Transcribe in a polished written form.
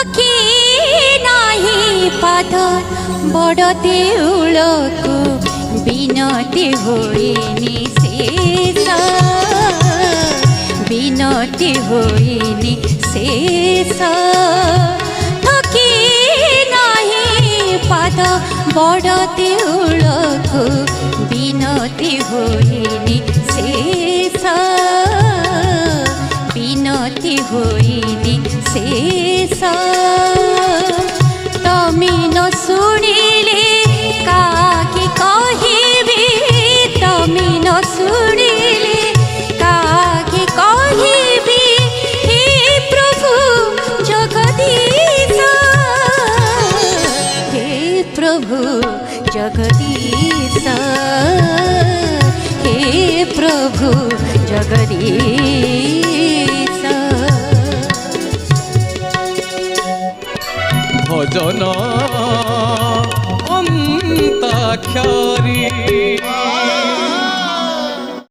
थकी नाही पाद बड़ देउलको बिनती होइनी शेष बिनती होइनी शेष थकी नाही पाद बड़ देउलको बिनती होइनी शेष बिनती होइनी शेष तमी न शुणिले काकी कहिबी तमी न शुणिले काकी कहिबी हे प्रभु जगदीश हे प्रभु जगदीश हे प्रभु जगदीश भजन अंताक्षरी